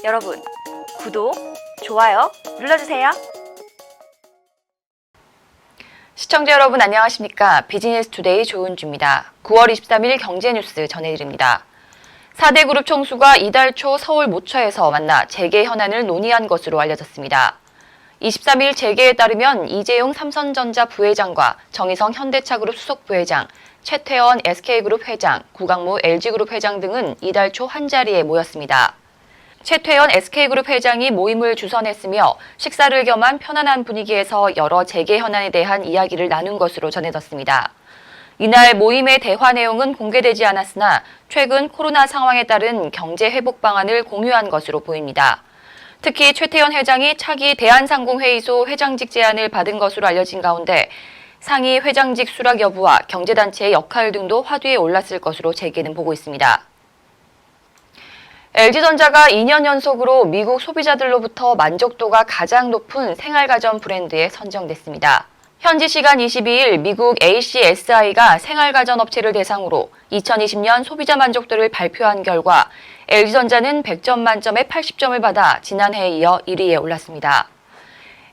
여러분, 구독, 좋아요 눌러주세요. 시청자 여러분 안녕하십니까? 비즈니스투데이 조은주입니다. 9월 23일 경제뉴스 전해드립니다. 4대 그룹 총수가 이달 초 서울 모처에서 만나 재계 현안을 논의한 것으로 알려졌습니다. 23일 재계에 따르면 이재용 삼성전자 부회장과 정의성 현대차그룹 수석 부회장, 최태원 SK그룹 회장, 구강모 LG그룹 회장 등은 이달 초 한자리에 모였습니다. 최태원 SK그룹 회장이 모임을 주선했으며 식사를 겸한 편안한 분위기에서 여러 재계 현안에 대한 이야기를 나눈 것으로 전해졌습니다. 이날 모임의 대화 내용은 공개되지 않았으나 최근 코로나 상황에 따른 경제 회복 방안을 공유한 것으로 보입니다. 특히 최태원 회장이 차기 대한상공회의소 회장직 제안을 받은 것으로 알려진 가운데 상위 회장직 수락 여부와 경제단체의 역할 등도 화두에 올랐을 것으로 재계는 보고 있습니다. LG전자가 2년 연속으로 미국 소비자들로부터 만족도가 가장 높은 생활가전 브랜드에 선정됐습니다. 현지 시간 22일 미국 ACSI가 생활가전 업체를 대상으로 2020년 소비자 만족도를 발표한 결과 LG전자는 100점 만점에 80점을 받아 지난해에 이어 1위에 올랐습니다.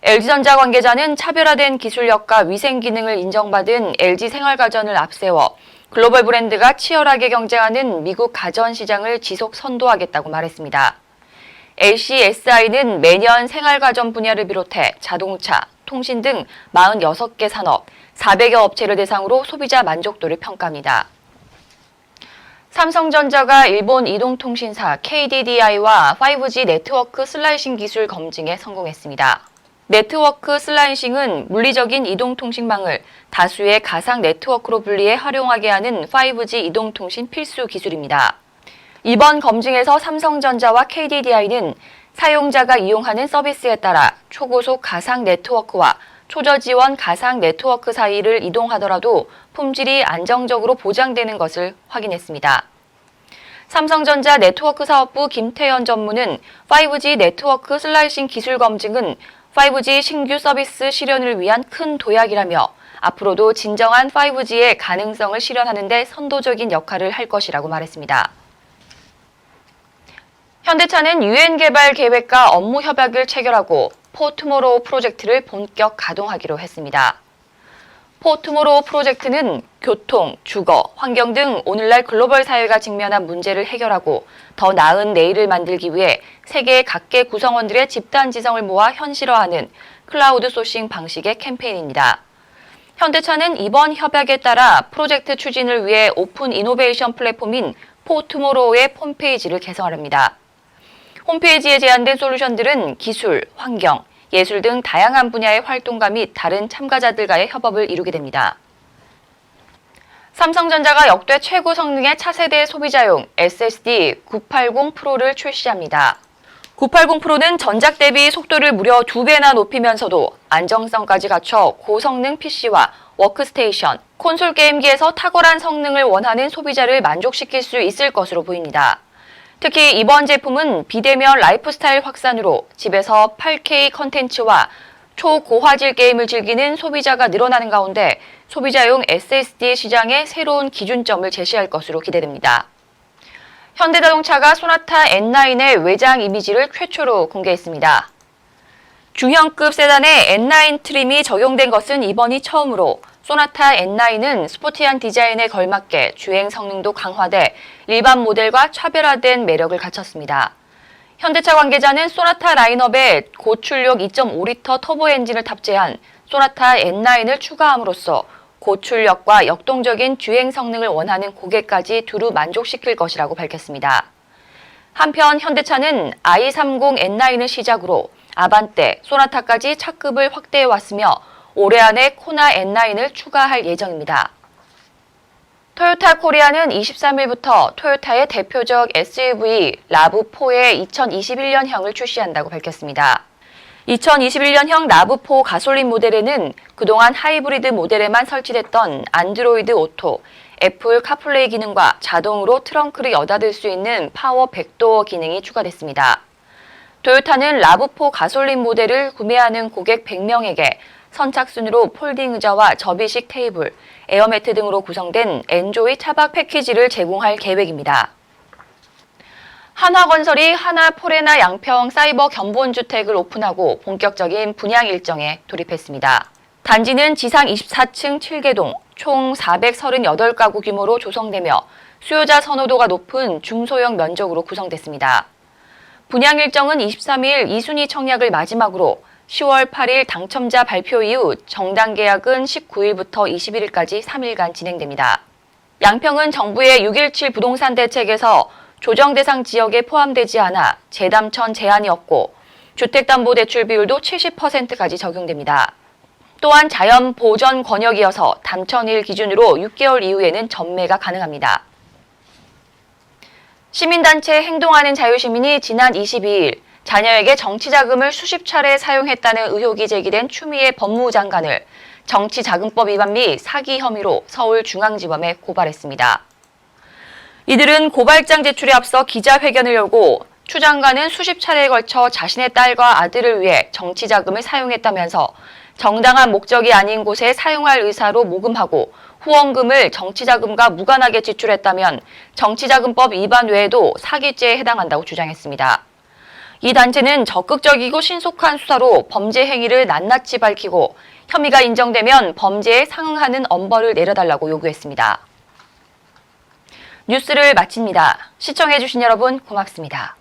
LG전자 관계자는 차별화된 기술력과 위생 기능을 인정받은 LG 생활가전을 앞세워 글로벌 브랜드가 치열하게 경쟁하는 미국 가전 시장을 지속 선도하겠다고 말했습니다. ACSI는 매년 생활가전 분야를 비롯해 자동차, 통신 등 46개 산업, 400여 업체를 대상으로 소비자 만족도를 평가합니다. 삼성전자가 일본 이동통신사 KDDI와 5G 네트워크 슬라이싱 기술 검증에 성공했습니다. 네트워크 슬라이싱은 물리적인 이동통신망을 다수의 가상 네트워크로 분리해 활용하게 하는 5G 이동통신 필수 기술입니다. 이번 검증에서 삼성전자와 KDDI는 사용자가 이용하는 서비스에 따라 초고속 가상 네트워크와 초저지원 가상 네트워크 사이를 이동하더라도 품질이 안정적으로 보장되는 것을 확인했습니다. 삼성전자 네트워크 사업부 김태현 전무는 5G 네트워크 슬라이싱 기술 검증은 5G 신규 서비스 실현을 위한 큰 도약이라며 앞으로도 진정한 5G의 가능성을 실현하는 데 선도적인 역할을 할 것이라고 말했습니다. 현대차는 유엔 개발 계획과 업무 협약을 체결하고 포투모로우 프로젝트를 본격 가동하기로 했습니다. 포투모로우 프로젝트는 교통, 주거, 환경 등 오늘날 글로벌 사회가 직면한 문제를 해결하고 더 나은 내일을 만들기 위해 세계 각계 구성원들의 집단 지성을 모아 현실화하는 클라우드 소싱 방식의 캠페인입니다. 현대차는 이번 협약에 따라 프로젝트 추진을 위해 오픈 이노베이션 플랫폼인 포투모로우의 홈페이지를 개설합니다. 홈페이지에 제안된 솔루션들은 기술, 환경, 예술 등 다양한 분야의 활동가 및 다른 참가자들과의 협업을 이루게 됩니다. 삼성전자가 역대 최고 성능의 차세대 소비자용 SSD 980 프로를 출시합니다. 980 프로는 전작 대비 속도를 무려 2배나 높이면서도 안정성까지 갖춰 고성능 PC와 워크스테이션, 콘솔 게임기에서 탁월한 성능을 원하는 소비자를 만족시킬 수 있을 것으로 보입니다. 특히 이번 제품은 비대면 라이프스타일 확산으로 집에서 8K 컨텐츠와 초고화질 게임을 즐기는 소비자가 늘어나는 가운데 소비자용 SSD 시장에 새로운 기준점을 제시할 것으로 기대됩니다. 현대자동차가 소나타 N9의 외장 이미지를 최초로 공개했습니다. 중형급 세단에 N9 트림이 적용된 것은 이번이 처음으로 소나타 N9은 스포티한 디자인에 걸맞게 주행 성능도 강화돼 일반 모델과 차별화된 매력을 갖췄습니다. 현대차 관계자는 소나타 라인업에 고출력 2.5리터 터보 엔진을 탑재한 소나타 N9을 추가함으로써 고출력과 역동적인 주행 성능을 원하는 고객까지 두루 만족시킬 것이라고 밝혔습니다. 한편 현대차는 i30 N9을 시작으로 아반떼, 소나타까지 차급을 확대해왔으며 올해 안에 코나 N9을 추가할 예정입니다. 토요타 코리아는 23일부터 토요타의 대표적 SUV 라브4의 2021년형을 출시한다고 밝혔습니다. 2021년형 라브4 가솔린 모델에는 그동안 하이브리드 모델에만 설치됐던 안드로이드 오토, 애플 카플레이 기능과 자동으로 트렁크를 여닫을 수 있는 파워 백도어 기능이 추가됐습니다. 토요타는 라브4 가솔린 모델을 구매하는 고객 100명에게 선착순으로 폴딩 의자와 접이식 테이블, 에어매트 등으로 구성된 엔조이 차박 패키지를 제공할 계획입니다. 한화건설이 하나포레나 양평 사이버 견본주택을 오픈하고 본격적인 분양 일정에 돌입했습니다. 단지는 지상 24층 7개동, 총 438가구 규모로 조성되며 수요자 선호도가 높은 중소형 면적으로 구성됐습니다. 분양 일정은 23일 2순위 청약을 마지막으로 10월 8일 당첨자 발표 이후 정당 계약은 19일부터 21일까지 3일간 진행됩니다. 양평은 정부의 6.17 부동산 대책에서 조정 대상 지역에 포함되지 않아 재담천 제한이 없고 주택담보대출 비율도 70%까지 적용됩니다. 또한 자연 보전 권역이어서 담천일 기준으로 6개월 이후에는 전매가 가능합니다. 시민단체 행동하는 자유시민이 지난 22일 자녀에게 정치자금을 수십 차례 사용했다는 의혹이 제기된 추미애 법무장관을 정치자금법 위반 및 사기 혐의로 서울중앙지검에 고발했습니다. 이들은 고발장 제출에 앞서 기자회견을 열고 추 장관은 수십 차례에 걸쳐 자신의 딸과 아들을 위해 정치자금을 사용했다면서 정당한 목적이 아닌 곳에 사용할 의사로 모금하고 후원금을 정치자금과 무관하게 지출했다면 정치자금법 위반 외에도 사기죄에 해당한다고 주장했습니다. 이 단체는 적극적이고 신속한 수사로 범죄 행위를 낱낱이 밝히고 혐의가 인정되면 범죄에 상응하는 엄벌을 내려달라고 요구했습니다. 뉴스를 마칩니다. 시청해주신 여러분 고맙습니다.